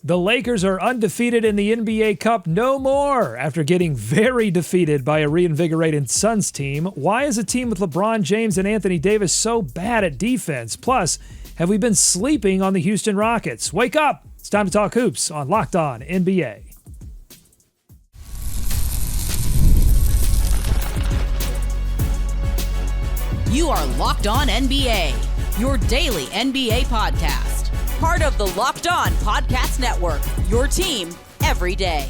The Lakers are undefeated in the NBA Cup no more after getting very defeated by a reinvigorated Suns team. Why is a team with LeBron James and Anthony Davis so bad at defense? Plus, have we been sleeping on the Houston Rockets? Wake up! It's time to talk hoops on Locked On NBA. You are Locked On NBA, your daily NBA podcast. Part of the Locked On Podcast Network, your team every day.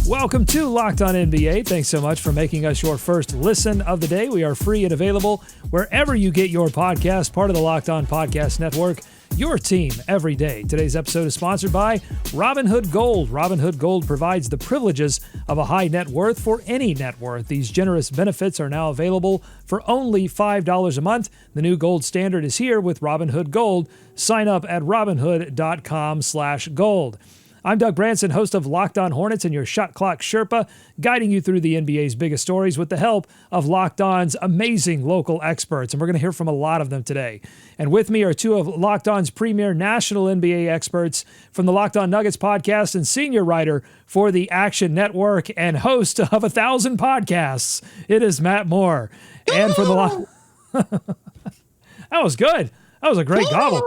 Welcome to Locked On NBA. Thanks so much for making us your first listen of the day. We are free and available wherever you get your podcast, part of the Locked On Podcast Network, your team every day. Today's episode is sponsored by Robinhood Gold. Robinhood Gold provides the privileges of a high net worth for any net worth. These generous benefits are now available for only $5 a month. The new gold standard is here with Robinhood Gold. Sign up at robinhood.com/gold. I'm Doug Branson, host of Locked On Hornets and your Shot Clock Sherpa, guiding you through the NBA's biggest stories with the help of Locked On's amazing local experts. And we're going to hear from a lot of them today. And with me are two of Locked On's premier national NBA experts from the Locked On Nuggets podcast and senior writer for the Action Network and host of 1,000 podcasts. It is Matt Moore. And for the That was good. That was a great gobble.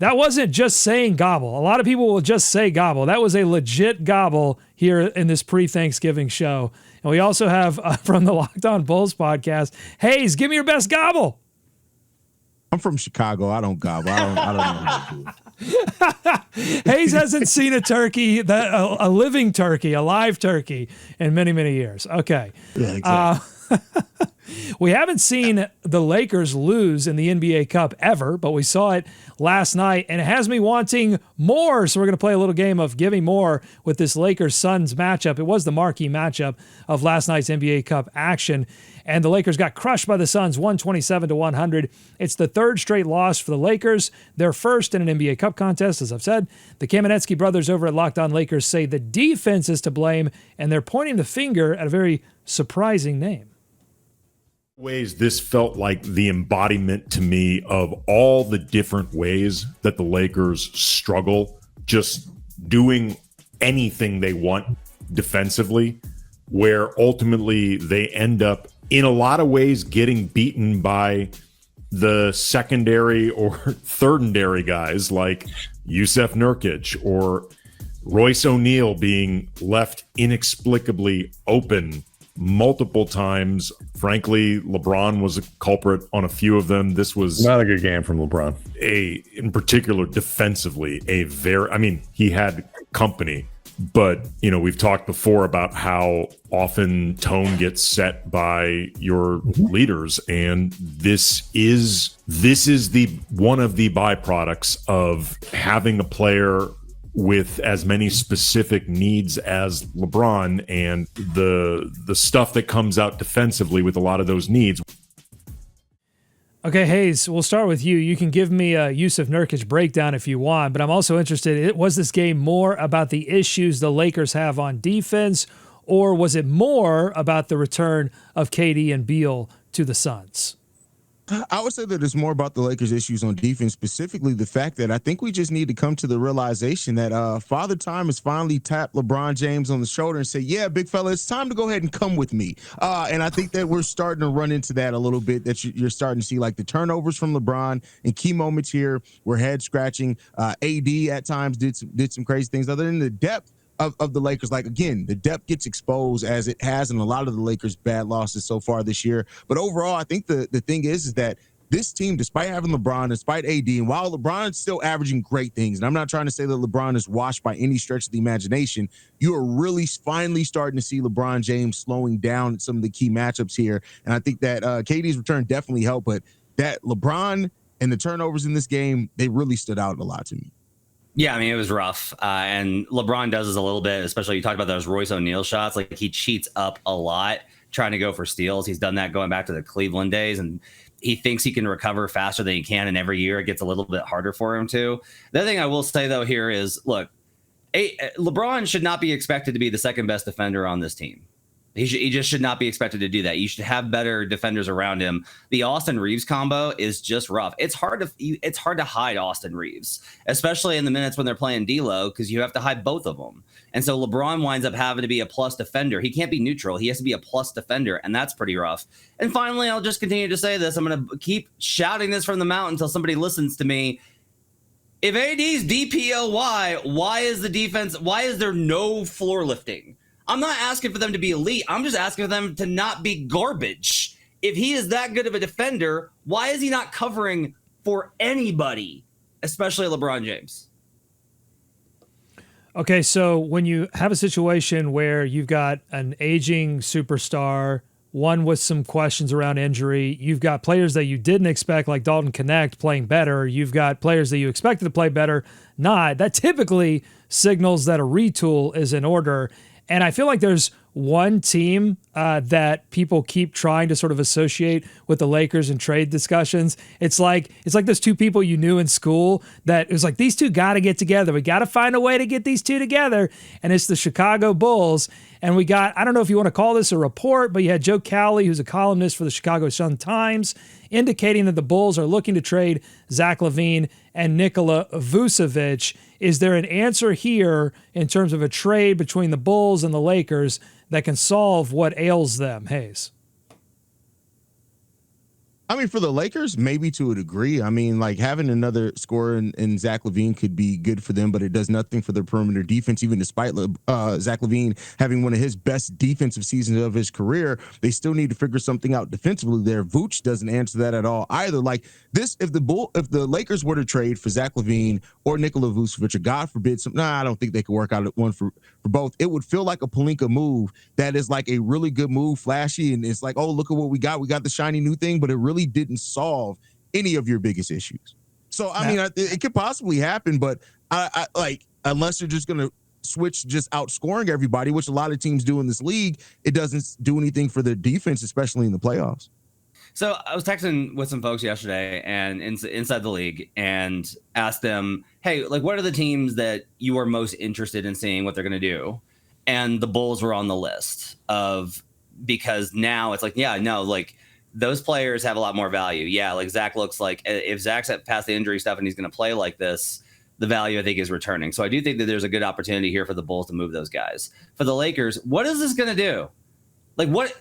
That wasn't just saying gobble. A lot of people will just say gobble. That was a legit gobble here in this pre-Thanksgiving show. And we also have from the Locked On Bulls podcast, Hayes, give me your best gobble. I'm from Chicago. I don't gobble. I don't know how to do it. Hayes hasn't seen a turkey, a living turkey, a live turkey in many, many years. Okay. Yeah, exactly. We haven't seen the Lakers lose in the NBA Cup ever, but we saw it last night, and it has me wanting more. So we're going to play a little game of giving more with this Lakers-Suns matchup. It was the marquee matchup of last night's NBA Cup action, and the Lakers got crushed by the Suns 127-100. It's the third straight loss for the Lakers. They're first in an NBA Cup contest, as I've said. The Kamenetsky brothers over at Locked On Lakers say the defense is to blame, and they're pointing the finger at a very surprising name. Ways this felt like the embodiment to me of all the different ways that the Lakers struggle just doing anything they want defensively, where ultimately they end up in a lot of ways getting beaten by the secondary or thirdary guys like Jusuf Nurkic or Royce O'Neal being left inexplicably open multiple times. Frankly, LeBron was a culprit on a few of them. This was not a good game from LeBron. In particular, defensively, he had company, but we've talked before about how often tone gets set by your leaders, and this is the one of the byproducts of having a player with as many specific needs as LeBron and the stuff that comes out defensively with a lot of those needs. Okay, Hayes, we'll start with you. You can give me a Jusuf Nurkic breakdown if you want, but I'm also interested, was this game more about the issues the Lakers have on defense, or was it more about the return of KD and Beal to the Suns? I would say that it's more about the Lakers' issues on defense, specifically the fact that I think we just need to come to the realization that Father Time has finally tapped LeBron James on the shoulder and said, yeah, big fella, it's time to go ahead and come with me. And I think that we're starting to run into that a little bit, that you're starting to see like the turnovers from LeBron in key moments here. We're head scratching. AD at times did some crazy things. Other than the depth of the Lakers, like, again, the depth gets exposed as it has in a lot of the Lakers' bad losses so far this year. But overall, I think the thing is that this team, despite having LeBron, despite AD, and while LeBron is still averaging great things, and I'm not trying to say that LeBron is washed by any stretch of the imagination, you are really finally starting to see LeBron James slowing down in some of the key matchups here. And I think that KD's return definitely helped, but that LeBron and the turnovers in this game, they really stood out a lot to me. Yeah, I mean, it was rough. And LeBron does this a little bit, especially you talked about those Royce O'Neal shots. Like, he cheats up a lot trying to go for steals. He's done that going back to the Cleveland days, and he thinks he can recover faster than he can. And every year it gets a little bit harder for him too. The other thing I will say, though, here is, look, LeBron should not be expected to be the second best defender on this team. He just should not be expected to do that. You should have better defenders around him. The Austin Reeves combo is just rough. It's hard to hide Austin Reeves, especially in the minutes when they're playing D-Lo, because you have to hide both of them. And so LeBron winds up having to be a plus defender. He can't be neutral. He has to be a plus defender, and that's pretty rough. And finally, I'll just continue to say this. I'm going to keep shouting this from the mountain until somebody listens to me. If AD's DPOY, why is there no floor lifting? I'm not asking for them to be elite. I'm just asking for them to not be garbage. If he is that good of a defender, why is he not covering for anybody, especially LeBron James? Okay, so when you have a situation where you've got an aging superstar, one with some questions around injury, you've got players that you didn't expect, like Dalton Connect, playing better, you've got players that you expected to play better, not, that typically signals that a retool is in order. And I feel like there's one team that people keep trying to sort of associate with the Lakers in trade discussions. It's like those two people you knew in school that it was like, these two got to get together. We got to find a way to get these two together. And it's the Chicago Bulls. And we got, I don't know if you want to call this a report, but you had Joe Cowley, who's a columnist for the Chicago Sun-Times, indicating that the Bulls are looking to trade Zach LaVine and Nikola Vucevic. Is there an answer here in terms of a trade between the Bulls and the Lakers that can solve what ails them, Hayes? I mean, for the Lakers, maybe to a degree. I mean, like having another scorer in Zach LaVine could be good for them, but it does nothing for their perimeter defense. Even despite Zach LaVine having one of his best defensive seasons of his career, they still need to figure something out defensively there. Vooch doesn't answer that at all either. Like this, if the Lakers were to trade for Zach LaVine or Nikola Vucevic, or God forbid, I don't think they could work out one for both. It would feel like a Pelinka move that is like a really good move, flashy, and it's like, oh, look at what we got. We got the shiny new thing, but it really didn't solve any of your biggest issues. So, I mean, it could possibly happen, but I like, unless you're just going to switch just outscoring everybody, which a lot of teams do in this league, it doesn't do anything for their defense, especially in the playoffs. So I was texting with some folks yesterday and inside the league and asked them, hey, like, what are the teams that you are most interested in seeing what they're going to do? And the Bulls were on the list because now it's like, yeah, no, like, those players have a lot more value. Yeah, like Zach looks like, if Zach's past the injury stuff and he's going to play like this, the value I think is returning. So I do think that there's a good opportunity here for the Bulls to move those guys. For the Lakers, what is this going to do? Like what?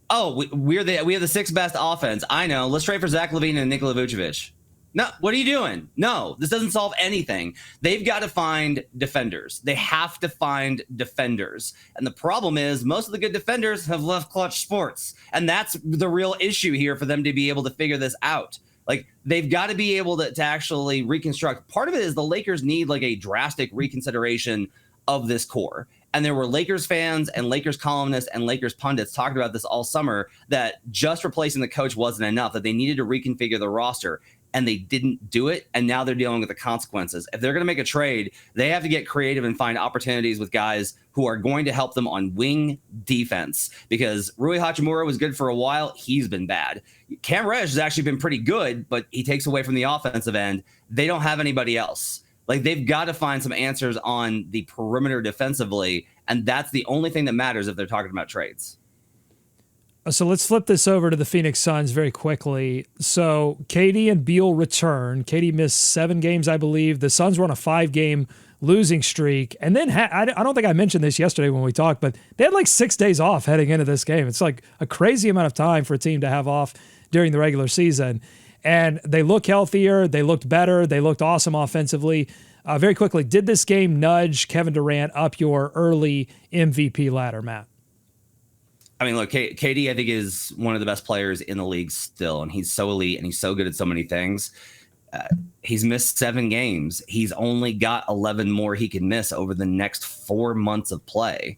Oh, we have the sixth best offense. I know. Let's trade for Zach LaVine and Nikola Vucevic. No, what are you doing? No, this doesn't solve anything. They've got to find defenders. They have to find defenders. And the problem is most of the good defenders have left Clutch Sports. And that's the real issue here for them to be able to figure this out. Like, they've got to be able to actually reconstruct. Part of it is the Lakers need like a drastic reconsideration of this core. And there were Lakers fans and Lakers columnists and Lakers pundits talking about this all summer, that just replacing the coach wasn't enough, that they needed to reconfigure the roster. And they didn't do it, and now they're dealing with the consequences. If they're going to make a trade, they have to get creative and find opportunities with guys who are going to help them on wing defense, because Rui Hachimura was good for a while. He's been bad. Cam Reddish has actually been pretty good, but he takes away from the offensive end. They don't have anybody else. Like, they've got to find some answers on the perimeter defensively, and that's the only thing that matters if they're talking about trades. So let's flip this over to the Phoenix Suns very quickly. So KD and Beal return. KD missed 7 games, I believe. The Suns were on a 5-game losing streak. And then I don't think I mentioned this yesterday when we talked, but they had like 6 days off heading into this game. It's like a crazy amount of time for a team to have off during the regular season. And they look healthier. They looked better. They looked awesome offensively. Very quickly, did this game nudge Kevin Durant up your early MVP ladder, Matt? I mean, look, KD, I think, is one of the best players in the league still, and he's so elite and he's so good at so many things. He's missed 7 games. He's only got 11 more he can miss over the next 4 months of play,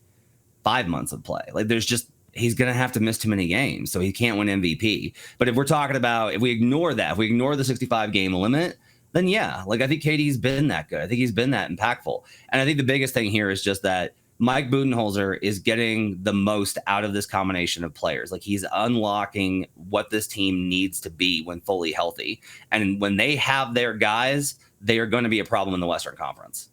5 months of play. Like, he's going to have to miss too many games, so he can't win MVP. But if we're talking about, if we ignore that, if we ignore the 65-game limit, then yeah, like, I think KD's been that good. I think he's been that impactful. And I think the biggest thing here is just that Mike Budenholzer is getting the most out of this combination of players. Like, he's unlocking what this team needs to be when fully healthy. And when they have their guys, they are going to be a problem in the Western Conference.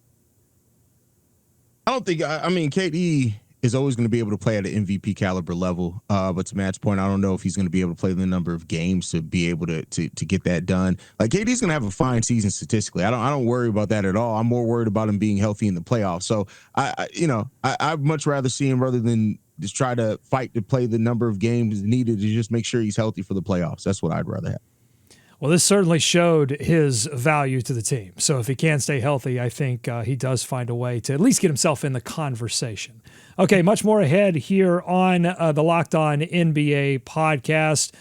I don't think, I mean, KD is always going to be able to play at an MVP caliber level. But to Matt's point, I don't know if he's going to be able to play the number of games to be able to get that done. Like KD's going to have a fine season statistically. I don't worry about that at all. I'm more worried about him being healthy in the playoffs. So I'd much rather see him rather than just try to fight to play the number of games needed to just make sure he's healthy for the playoffs. That's what I'd rather have. Well, this certainly showed his value to the team. So if he can stay healthy, I think he does find a way to at least get himself in the conversation. Okay, much more ahead here on the Locked On NBA podcast.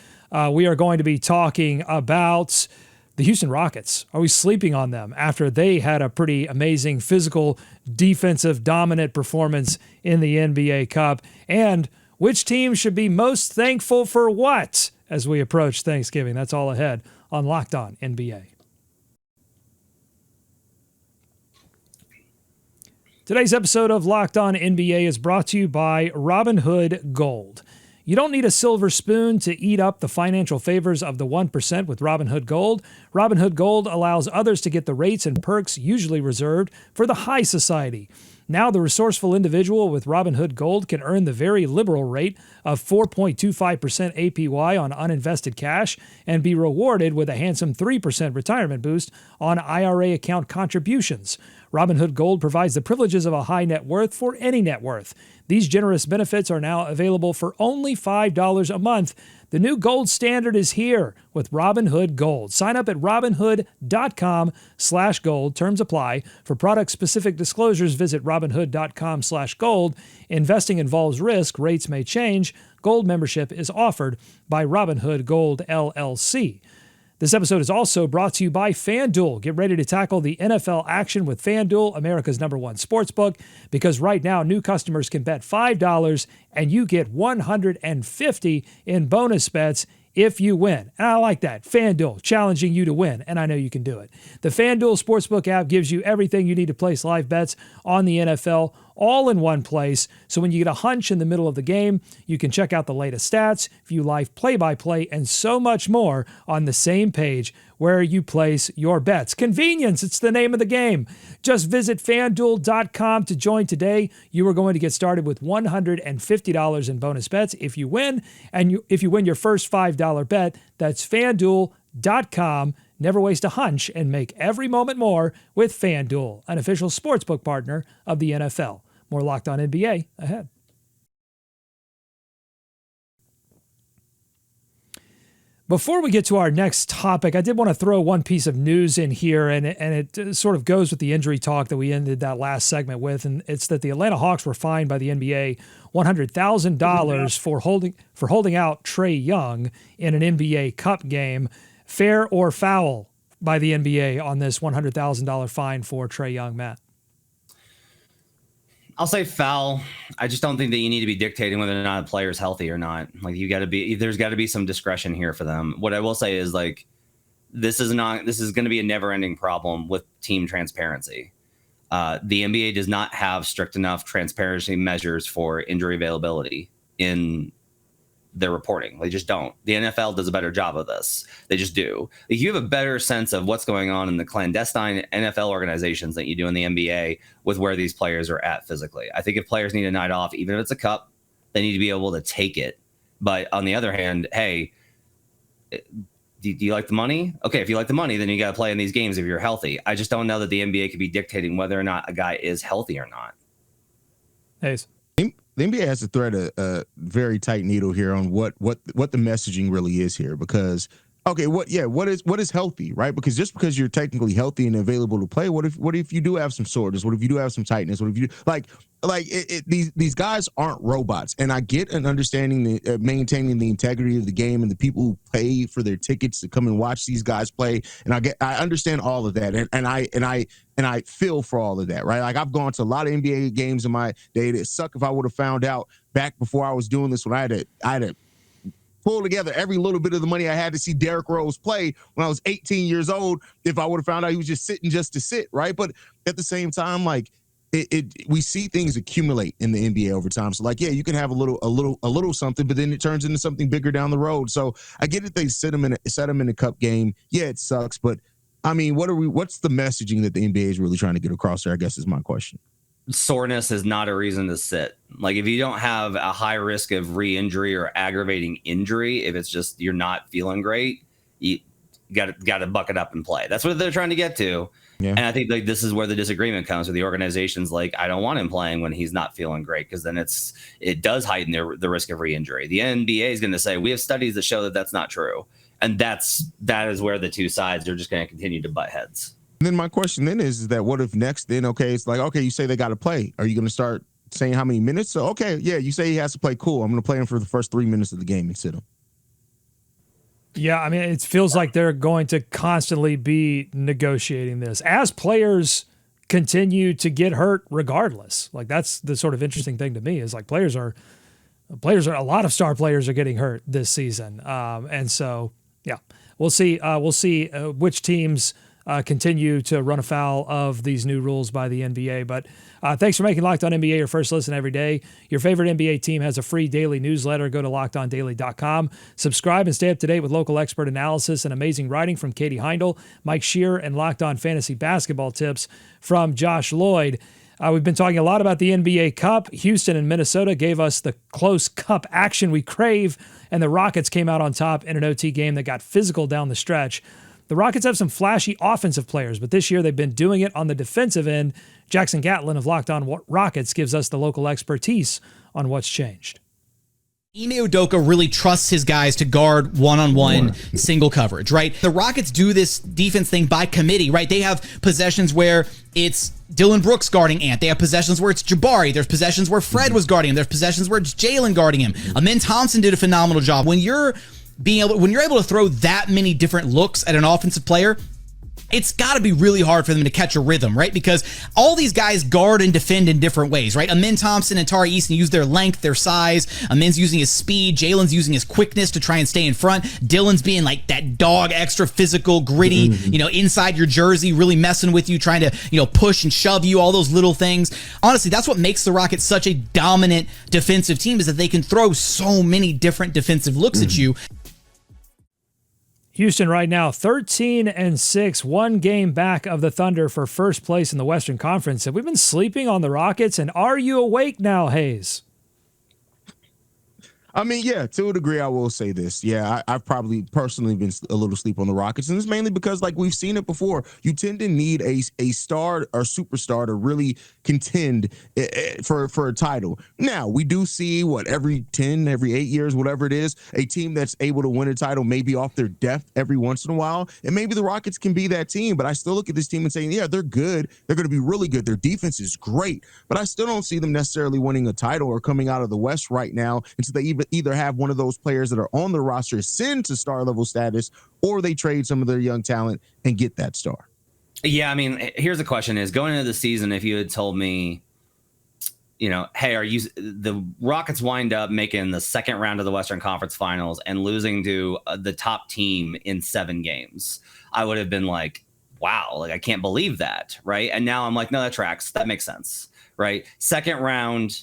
We are going to be talking about the Houston Rockets. Are we sleeping on them after they had a pretty amazing physical, defensive, dominant performance in the NBA Cup? And which team should be most thankful for what as we approach Thanksgiving? That's all ahead on Locked On NBA. Today's episode of Locked On NBA is brought to you by Robinhood Gold. You don't need a silver spoon to eat up the financial favors of the 1% with Robinhood Gold. Robinhood Gold allows others to get the rates and perks usually reserved for the high society. Now the resourceful individual with Robinhood Gold can earn the very liberal rate of 4.25% APY on uninvested cash and be rewarded with a handsome 3% retirement boost on IRA account contributions. Robinhood Gold provides the privileges of a high net worth for any net worth. These generous benefits are now available for only $5 a month. The new gold standard is here with Robinhood Gold. Sign up at Robinhood.com/gold. Terms apply. For product-specific disclosures, visit Robinhood.com/gold. Investing involves risk. Rates may change. Gold membership is offered by Robinhood Gold LLC. This episode is also brought to you by FanDuel. Get ready to tackle the NFL action with FanDuel, America's #1 sportsbook, because right now new customers can bet $5 and you get $150 in bonus bets if you win. And I like that. FanDuel, challenging you to win, and I know you can do it. The FanDuel Sportsbook app gives you everything you need to place live bets on the NFL all in one place. So when you get a hunch in the middle of the game, you can check out the latest stats, view live play-by-play, and so much more on the same page where you place your bets. Convenience, it's the name of the game. Just visit FanDuel.com to join today. You are going to get started with $150 in bonus bets if you win. And if you win your first $5 bet, that's FanDuel.com. Never waste a hunch and make every moment more with FanDuel, an official sportsbook partner of the NFL. More Locked On NBA ahead. Before we get to our next topic, I did want to throw one piece of news in here, and it sort of goes with the injury talk that we ended that last segment with, and it's that the Atlanta Hawks were fined by the NBA $100,000 for holding out Trae Young in an NBA Cup game. Fair or foul by the NBA on this $100,000 fine for Trae Young, Matt? I'll say foul. I just don't think that you need to be dictating whether or not a player is healthy or not. Like there's got to be some discretion here for them. What I will say is this is going to be a never ending problem with team transparency. The NBA does not have strict enough transparency measures for injury availability in their reporting. They just don't. The NFL does a better job of this. They just do. If you have a better sense of what's going on in the clandestine NFL organizations than you do in the NBA with where these players are at physically. I think if players need a night off, even if it's a cup, they need to be able to take it. But on the other hand, hey, do you like the money? Okay, if you like the money, then you got to play in these games if you're healthy. I just don't know that the NBA could be dictating whether or not a guy is healthy or not. Hayes. The NBA has to thread a very tight needle here on what the messaging really is here, because okay, what is healthy, right? Because just because you're technically healthy and available to play, what if you do have some soreness? What if you do have some tightness? What if you these guys aren't robots, and I get an understanding maintaining the integrity of the game and the people who pay for their tickets to come and watch these guys play, and I understand all of that, and I feel for all of that, right? Like I've gone to a lot of NBA games in my day. It'd suck if I would have found out back before I was doing this when I had to pull together every little bit of the money I had to see Derrick Rose play when I was 18 years old. If I would have found out he was just sitting just to sit, right? But at the same time, like we see things accumulate in the NBA over time. So like, yeah, you can have a little something, but then it turns into something bigger down the road. So I get it. They set him in a cup game. Yeah, it sucks, but I mean, what's the messaging that the NBA is really trying to get across there? I guess is my question. soreness is not a reason to sit. Like if you don't have a high risk of re-injury or aggravating injury, if it's just you're not feeling great, you got to bucket up and play. That's what they're trying to get to. Yeah. And I think like this is where the disagreement comes with the organizations. Like I don't want him playing when he's not feeling great, because then it does heighten the risk of re-injury. The NBA is going to say we have studies that show that that's not true, and that is where the two sides are just going to continue to butt heads. And then my question then is that what if next then, okay, it's like, okay, you say they got to play. Are you going to start saying how many minutes? So, okay, yeah, you say he has to play. Cool. I'm going to play him for the first 3 minutes of the game and sit him. Yeah, I mean, it feels like they're going to constantly be negotiating this as players continue to get hurt regardless. Like that's the sort of interesting thing to me is like players are a lot of star players are getting hurt this season. And so, yeah, we'll see which teams continue to run afoul of these new rules by the NBA. But thanks for making Locked On NBA your first listen every day. Your favorite NBA team has a free daily newsletter. Go to LockedOnDaily.com. Subscribe and stay up to date with local expert analysis and amazing writing from Katie Heindel, Mike Shear, and Locked On Fantasy Basketball tips from Josh Lloyd. We've been talking a lot about the NBA Cup. Houston and Minnesota gave us the close cup action we crave, and the Rockets came out on top in an OT game that got physical down the stretch. The Rockets have some flashy offensive players, but this year they've been doing it on the defensive end. Jackson Gatlin of Locked On Rockets gives us the local expertise on what's changed. Ime Udoka really trusts his guys to guard one-on-one single coverage, right? The Rockets do this defense thing by committee, right? They have possessions where it's Dillon Brooks guarding Ant. They have possessions where it's Jabari. There's possessions where Fred was guarding him. There's possessions where it's Jalen guarding him. Amin Thompson did a phenomenal job. When you're able to throw that many different looks at an offensive player, it's got to be really hard for them to catch a rhythm, right? Because all these guys guard and defend in different ways, right? Amin Thompson and Tari Eason use their length, their size. Amin's using his speed. Jalen's using his quickness to try and stay in front. Dillon's being like that dog, extra physical, gritty, inside your jersey, really messing with you, trying to, push and shove you, all those little things. Honestly, that's what makes the Rockets such a dominant defensive team, is that they can throw so many different defensive looks at you. Houston right now 13-6, one game back of the Thunder for first place in the Western Conference. Have we been sleeping on the Rockets, and are you awake now, Hayes? I mean, yeah, to a degree, I will say this. Yeah, I've probably personally been a little asleep on the Rockets, and it's mainly because, like, we've seen it before. You tend to need a star or superstar to really contend for a title. Now, we do see, every 8 years, whatever it is, a team that's able to win a title maybe off their depth every once in a while, and maybe the Rockets can be that team, but I still look at this team and say, yeah, they're good. They're going to be really good. Their defense is great, but I still don't see them necessarily winning a title or coming out of the West right now until they either have one of those players that are on the roster ascend to star level status, or they trade some of their young talent and get that star. Yeah, I mean, here's the question: is going into the season, if you had told me, hey, the Rockets wind up making the second round of the Western Conference Finals and losing to the top team in 7 games, I would have been like, wow, like I can't believe that, right? And now I'm like, no, that tracks. That makes sense, right? Second round,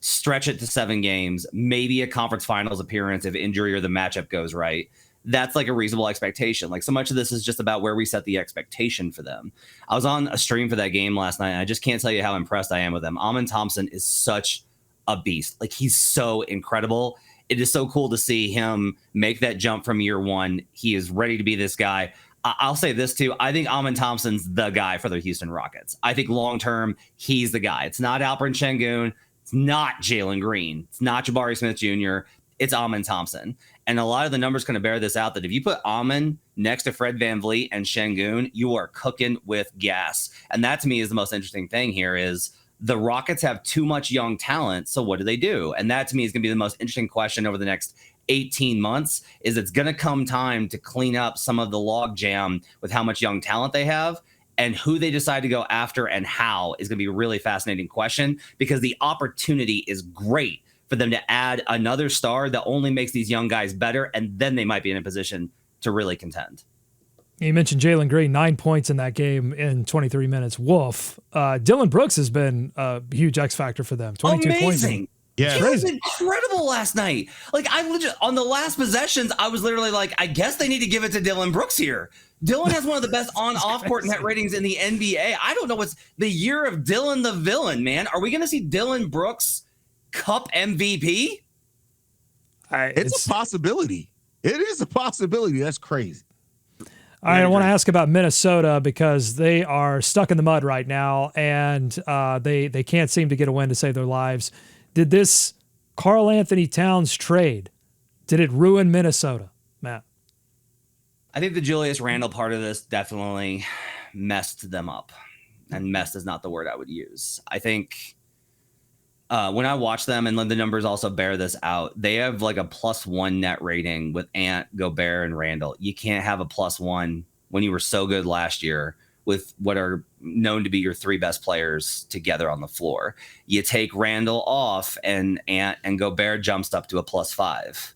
stretch it to 7 games, maybe a conference finals appearance if injury or the matchup goes right. That's like a reasonable expectation. Like, so much of this is just about where we set the expectation for them. I was on a stream for that game last night, and I just can't tell you how impressed I am with them. Amin Thompson is such a beast. Like, he's so incredible. It is so cool to see him make that jump from year one. He is ready to be this guy. I'll say this too. I think Amin Thompson's the guy for the Houston Rockets. I think long-term, he's the guy. It's not Alperen Şengün. It's not Jalen Green. It's not Jabari Smith Jr. It's Amin Thompson. And a lot of the numbers kind of bear this out, that if you put Amin next to Fred VanVleet and Şengün, you are cooking with gas. And that to me is the most interesting thing here, is the Rockets have too much young talent. So what do? And that to me is going to be the most interesting question over the next 18 months, is it's going to come time to clean up some of the log jam with how much young talent they have. And who they decide to go after and how is going to be a really fascinating question, because the opportunity is great for them to add another star that only makes these young guys better, and then they might be in a position to really contend. You mentioned Jalen Green, 9 points in that game in 23 minutes. Woof. Dillon Brooks has been a huge X factor for them. 22 Amazing. points. Yeah, he was incredible last night. Like I legit on the last possessions, I was literally like, I guess they need to give it to Dillon Brooks here. Dillon has one of the best on-off-court net ratings in the NBA. I don't know what's the year of Dillon the villain, man. Are we going to see Dillon Brooks Cup MVP? It's a possibility. It is a possibility. That's crazy. I want to ask about Minnesota because they are stuck in the mud right now, and they can't seem to get a win to save their lives. Did this Karl-Anthony Towns trade, did it ruin Minnesota, Matt? I think the Julius Randle part of this definitely messed them up. And messed is not the word I would use. I think when I watch them, and the numbers also bear this out, they have like a +1 net rating with Ant, Gobert, and Randle. You can't have a +1 when you were so good last year with what are known to be your 3 best players together on the floor. You take Randle off and Ant and Gobert jumps up to a +5.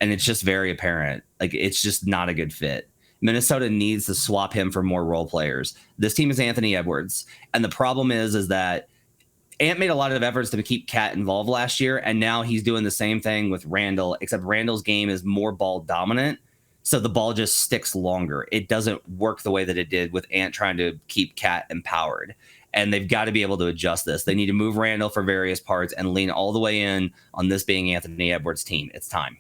And it's just very apparent. Like, it's just not a good fit. Minnesota needs to swap him for more role players. This team is Anthony Edwards. And the problem is that Ant made a lot of efforts to keep Cat involved last year. And now he's doing the same thing with Randle, except Randle's game is more ball dominant. So the ball just sticks longer. It doesn't work the way that it did with Ant trying to keep Cat empowered. And they've got to be able to adjust this. They need to move Randle for various parts and lean all the way in on this being Anthony Edwards' team. It's time.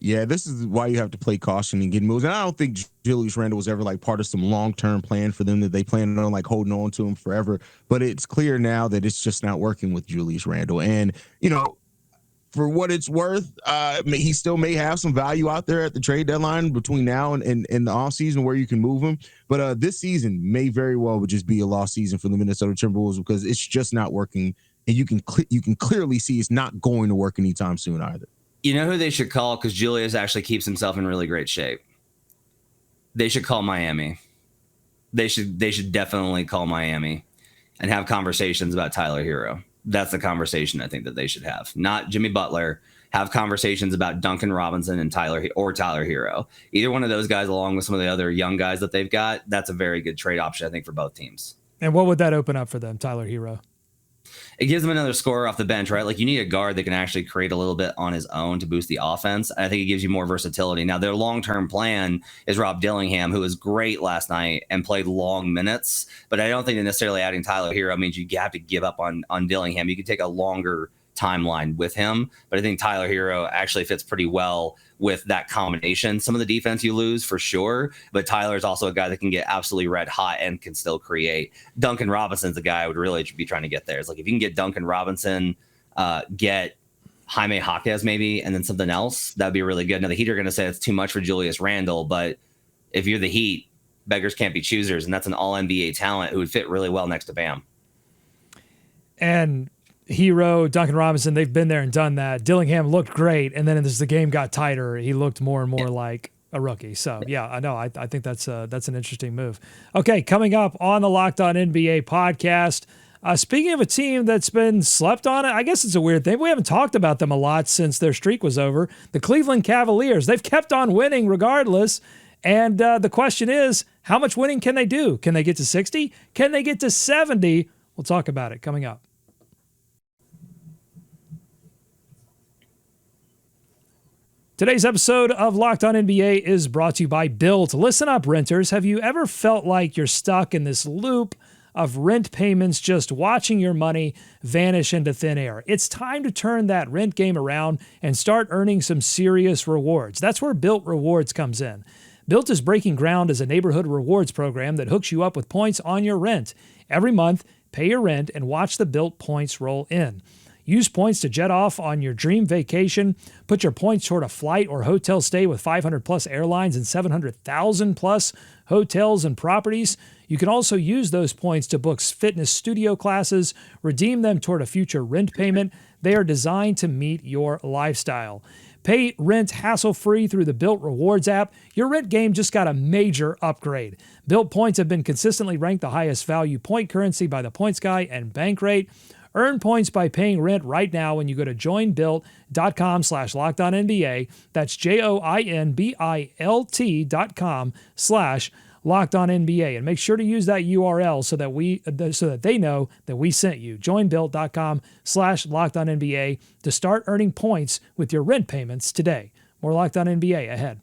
Yeah, this is why you have to play caution and get moves. And I don't think Julius Randle was ever like part of some long-term plan for them that they planned on like holding on to him forever. But it's clear now that it's just not working with Julius Randle. And, you know, for what it's worth, he still may have some value out there at the trade deadline between now and the offseason where you can move him. But this season may very well would just be a lost season for the Minnesota Timberwolves because it's just not working. And you can clearly see it's not going to work anytime soon either. You know who they should call? Because Julius actually keeps himself in really great shape. They should call Miami. They should definitely call Miami and have conversations about Tyler Hero. That's the conversation I think that they should have. Not Jimmy Butler. Have conversations about Duncan Robinson and Tyler Hero. Either one of those guys, along with some of the other young guys that they've got, that's a very good trade option, I think, for both teams. And what would that open up for them, Tyler Hero? It gives them another scorer off the bench, right? Like you need a guard that can actually create a little bit on his own to boost the offense. I think it gives you more versatility. Now, their long-term plan is Rob Dillingham, who was great last night and played long minutes. But I don't think that necessarily adding Tyler Hero means you have to give up on Dillingham. You can take a longer timeline with him. But I think Tyler Hero actually fits pretty well with that combination. Some of the defense you lose for sure, but Tyler is also a guy that can get absolutely red hot and can still create. Duncan Robinson's the guy I would really be trying to get there. It's like if you can get Duncan Robinson, get Jaime Jaquez maybe, and then something else, that'd be really good. Now the Heat are going to say it's too much for Julius Randle, but if you're the Heat, beggars can't be choosers, and that's an all-NBA talent who would fit really well next to Bam. And Hero, Duncan Robinson, they've been there and done that. Dillingham looked great, and then as the game got tighter, he looked more and more like a rookie. So, yeah, I know. I think that's an interesting move. Okay, coming up on the Locked On NBA podcast, speaking of a team that's been slept on, I guess it's a weird thing. We haven't talked about them a lot since their streak was over. The Cleveland Cavaliers, they've kept on winning regardless. And the question is, how much winning can they do? Can they get to 60? Can they get to 70? We'll talk about it coming up. Today's episode of Locked On NBA is brought to you by Bilt. Listen up, renters. Have you ever felt like you're stuck in this loop of rent payments, just watching your money vanish into thin air? It's time to turn that rent game around and start earning some serious rewards. That's where Bilt Rewards comes in. Bilt is breaking ground as a neighborhood rewards program that hooks you up with points on your rent. Every month, pay your rent and watch the Bilt points roll in. Use points to jet off on your dream vacation. Put your points toward a flight or hotel stay with 500-plus airlines and 700,000-plus hotels and properties. You can also use those points to book fitness studio classes, redeem them toward a future rent payment. They are designed to meet your lifestyle. Pay rent hassle-free through the Bilt Rewards app. Your rent game just got a major upgrade. Bilt points have been consistently ranked the highest value point currency by the Points Guy and Bankrate. Earn points by paying rent right now when you go to joinbilt.com/LockedOnNBA. That's JOINBILT.com/LockedOnNBA. Locked On NBA, and make sure to use that URL so that they know that we sent you. Join Bilt.com/LockedOnNBA to start earning points with your rent payments today. More Locked On NBA ahead.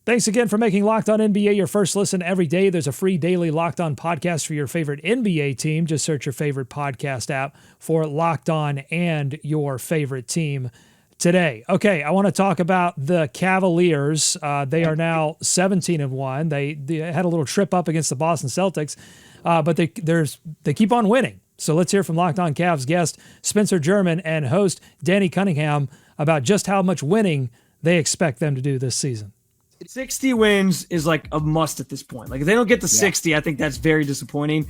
Thanks again for making Locked On NBA your first listen every day. There's a free daily Locked On podcast for your favorite NBA team. Just search your favorite podcast app for Locked On and your favorite team today. Okay, I want to talk about the Cavaliers. They are now 17-1. They had a little trip up against the Boston Celtics, but they keep on winning. So let's hear from Locked On Cavs guest Spencer German and host Danny Cunningham about just how much winning they expect them to do this season. 60 wins is like a must at this point. Like if they don't get to 60, I think that's very disappointing.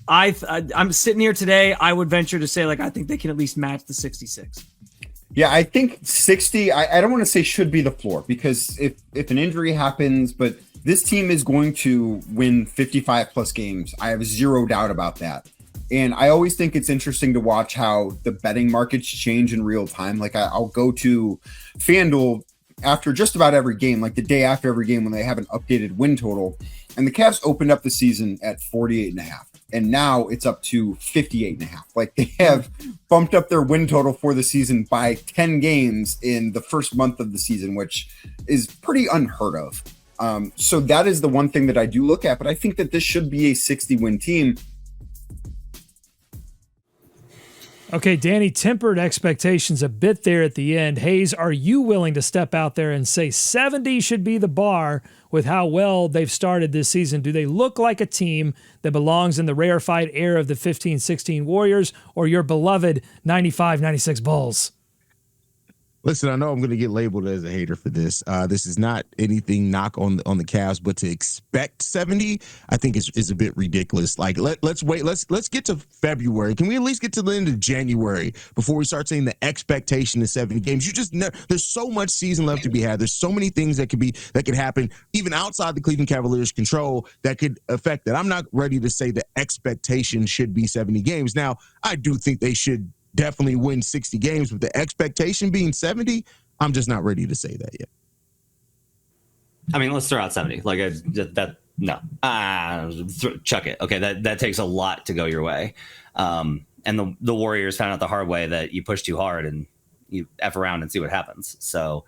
I'm sitting here today. I would venture to say I think they can at least match the 66. Yeah, I think 60, I don't want to say should be the floor, because if an injury happens, but this team is going to win 55 plus games. I have zero doubt about that. And I always think it's interesting to watch how the betting markets change in real time. Like I'll go to FanDuel after just about every game, like the day after every game when they have an updated win total. And the Cavs opened up the season at 48.5. And now it's up to 58.5. Like they have bumped up their win total for the season by 10 games in the first month of the season, which is pretty unheard of. So that is the one thing that I do look at, but I think that this should be a 60-win team. Okay, Danny, tempered expectations a bit there at the end. Hayes, are you willing to step out there and say 70 should be the bar with how well they've started this season? Do they look like a team that belongs in the rarefied era of the 15-16 Warriors or your beloved 95-96 Bulls? Listen, I know I'm going to get labeled as a hater for this. This is not anything knock on the Cavs, but to expect 70, I think is a bit ridiculous. Like let's wait. Let's get to February. Can we at least get to the end of January before we start saying the expectation is 70 games? You just there's so much season left to be had. There's so many things that could happen even outside the Cleveland Cavaliers' control that could affect that. I'm not ready to say the expectation should be 70 games. Now, I do think they should definitely win 60 games, with the expectation being 70, I'm just not ready to say that yet. I mean, let's throw out 70. Chuck it. Okay, that takes a lot to go your way. And the Warriors found out the hard way that you push too hard and you F around and see what happens. So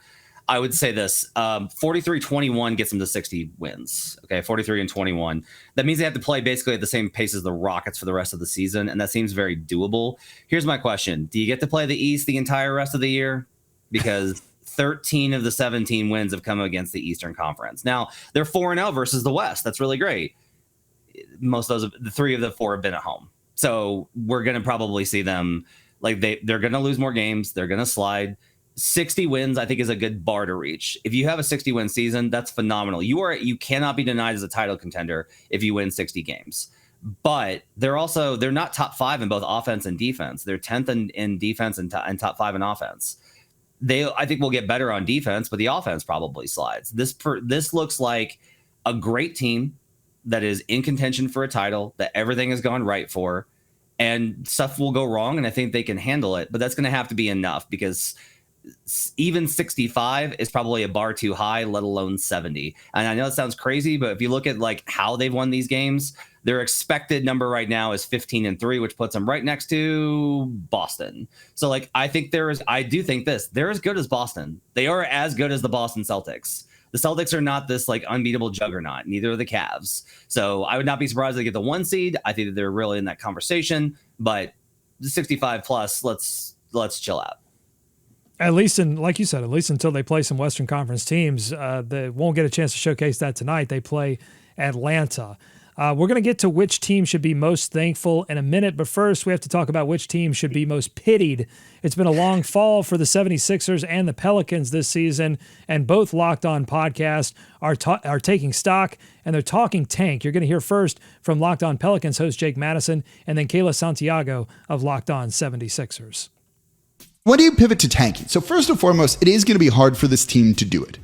I would say this, 43-21 gets them to 60 wins. Okay, 43-21. That means they have to play basically at the same pace as the Rockets for the rest of the season, and that seems very doable. Here's my question. Do you get to play the East the entire rest of the year? Because 13 of the 17 wins have come against the Eastern Conference. Now, they're 4-0 versus the West. That's really great. Most of the 3 of the 4 have been at home. So we're going to probably see them, they're going to lose more games. They're going to slide. 60 wins, I think, is a good bar to reach. If you have a 60-win season, that's phenomenal. You cannot be denied as a title contender if you win 60 games. But they're not top 5 in both offense and defense. They're 10th in defense and top 5 in offense. I think will get better on defense, but the offense probably slides. This looks like a great team that is in contention for a title, that everything has gone right for, and stuff will go wrong, and I think they can handle it. But that's going to have to be enough, because even 65 is probably a bar too high, let alone 70. And I know it sounds crazy, but if you look at how they've won these games, their expected number right now is 15-3, which puts them right next to Boston. So I do think they're as good as Boston. They are as good as the Boston Celtics. The Celtics are not this unbeatable juggernaut. Neither are the Cavs. So I would not be surprised if they get the 1 seed. I think that they're really in that conversation, but the 65 plus, let's chill out. At least, like you said, at least until they play some Western Conference teams, they won't get a chance to showcase that tonight. They play Atlanta. We're going to get to which team should be most thankful in a minute, but first we have to talk about which team should be most pitied. It's been a long fall for the 76ers and the Pelicans this season, and both Locked On podcasts are taking stock, and they're talking tank. You're going to hear first from Locked On Pelicans host Jake Madison, and then Kayla Santiago of Locked On 76ers. When do you pivot to tanking? So first and foremost, it is going to be hard for this team to do it.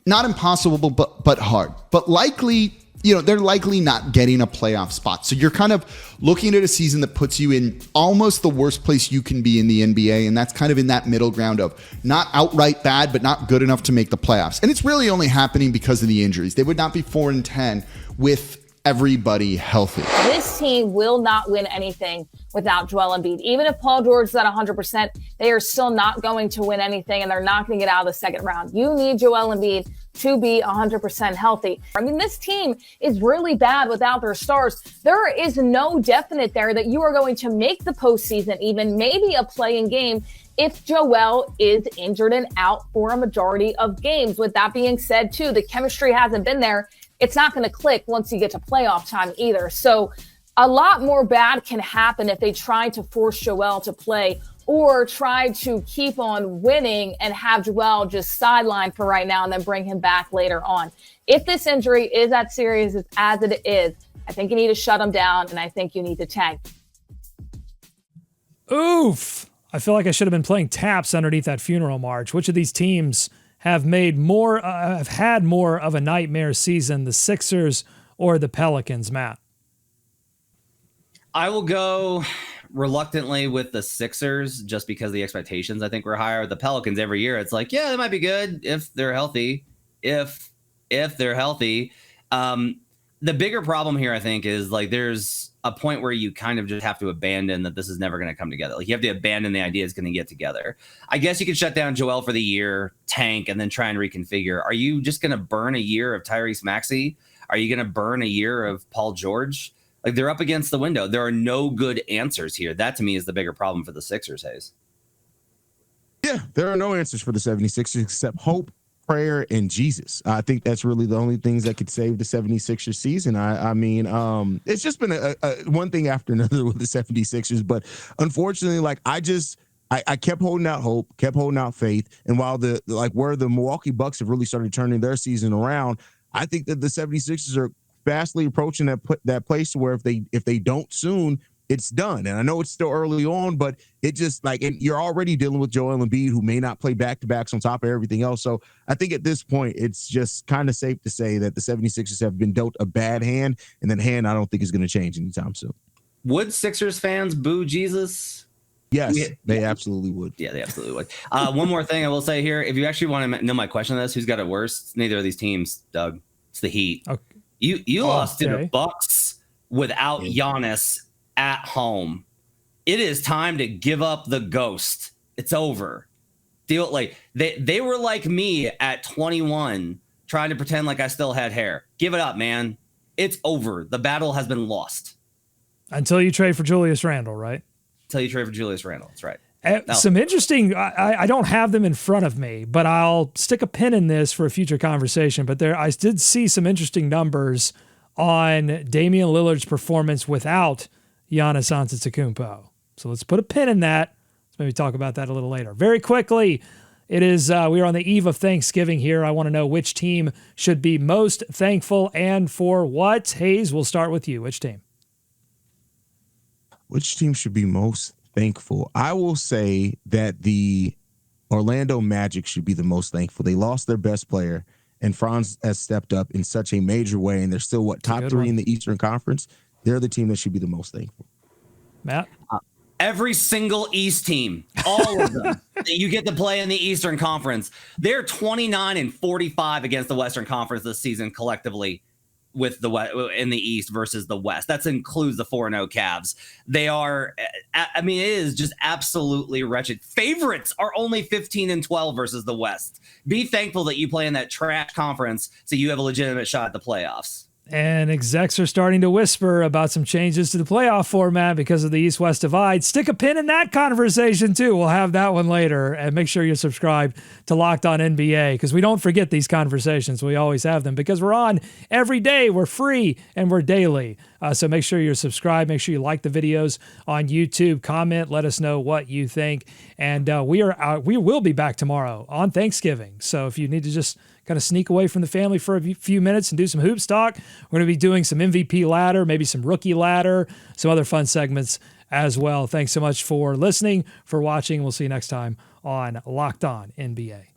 Not impossible, but hard. But likely they're likely not getting a playoff spot. So you're kind of looking at a season that puts you in almost the worst place you can be in the NBA. And that's kind of in that middle ground of not outright bad, but not good enough to make the playoffs. And it's really only happening because of the injuries. They would not be 4-10 with everybody healthy. This team will not win anything without Joel Embiid. Even if Paul George is at 100%, they are still not going to win anything, and they're not going to get out of the second round. You need Joel Embiid to be 100% healthy. I mean, this team is really bad without their stars. There is no definite there that you are going to make the postseason, even maybe a play-in game, if Joel is injured and out for a majority of games. With that being said, too, the chemistry hasn't been there. It's not going to click once you get to playoff time either. So a lot more bad can happen if they try to force Joel to play or try to keep on winning and have Joel just sidelined for right now and then bring him back later on. If this injury is as serious as it is, I think you need to shut him down, and I think you need to tank. Oof. I feel like I should have been playing taps underneath that funeral march. Which of these teams have had more of a nightmare season, the Sixers or the Pelicans, Matt? I will go reluctantly with the Sixers just because the expectations I think were higher. The Pelicans every year, it's like, yeah, they might be good if they're healthy. If they're healthy. The bigger problem here, I think, is like there's a point where you kind of just have to abandon that this is never going to come together. Like you have to abandon the idea it's going to get together. I guess you could shut down Joel for the year, tank, and then try and reconfigure. Are you just going to burn a year of Tyrese Maxey? Are you going to burn a year of Paul George? Like they're up against the window. There are no good answers here. That to me is the bigger problem for the Sixers, Hayes. Yeah, there are no answers for the 76ers except hope, prayer, and Jesus. I think that's really the only things that could save the 76ers season. I mean, it's just been a one thing after another with the 76ers, but unfortunately, like I kept holding out hope, kept holding out faith. And while where the Milwaukee Bucks have really started turning their season around, I think that the 76ers are fastly approaching that place where if they don't soon, it's done. And I know it's still early on, but it just and you're already dealing with Joel Embiid, who may not play back-to-backs on top of everything else. So I think at this point, it's just kind of safe to say that the 76ers have been dealt a bad hand, and that hand I don't think is going to change anytime soon. Would Sixers fans boo Jesus? Yes, they absolutely would. Yeah, they absolutely would. One more thing I will say here. If you actually want to know my question on this, who's got it worse? It's neither of these teams, Doug. It's the Heat. Okay. You lost to the Bucks without Giannis at home. It is time to give up the ghost. It's over. Deal like they were like me at 21 trying to pretend like I still had hair. Give it up, man. It's over. The battle has been lost. Until you trade for Julius Randle, right? Until you trade for Julius Randle. That's right. Some interesting, I don't have them in front of me, but I'll stick a pin in this for a future conversation. But I did see some interesting numbers on Damian Lillard's performance without Giannis Antetokounmpo. So let's put a pin in that. Let's maybe talk about that a little later. Very quickly, we are on the eve of Thanksgiving here. I want to know which team should be most thankful and for what. Hayes, we'll start with you. Which team? Which team should be most thankful? I will say that the Orlando Magic should be the most thankful. They lost their best player, and Franz has stepped up in such a major way, and they're still, top three in the Eastern Conference? They're the team that should be the most thankful. Matt? Every single East team, all of them that you get to play in the Eastern Conference, they're 29-45 against the Western Conference this season collectively with in the East versus the West. That includes the 4-0 Cavs. They are, it is just absolutely wretched. Favorites are only 15-12 versus the West. Be thankful that you play in that trash conference so you have a legitimate shot at the playoffs. And execs are starting to whisper about some changes to the playoff format because of the East-West divide. Stick a pin in that conversation, too. We'll have that one later. And make sure you're subscribed to Locked On NBA because we don't forget these conversations. We always have them because we're on every day. We're free and we're daily. So make sure you're subscribed. Make sure you like the videos on YouTube. Comment. Let us know what you think. And we will be back tomorrow on Thanksgiving. So if you need to just kind of sneak away from the family for a few minutes and do some hoops talk, we're going to be doing some MVP ladder, maybe some rookie ladder, some other fun segments as well. Thanks so much for listening, for watching. We'll see you next time on Locked On NBA.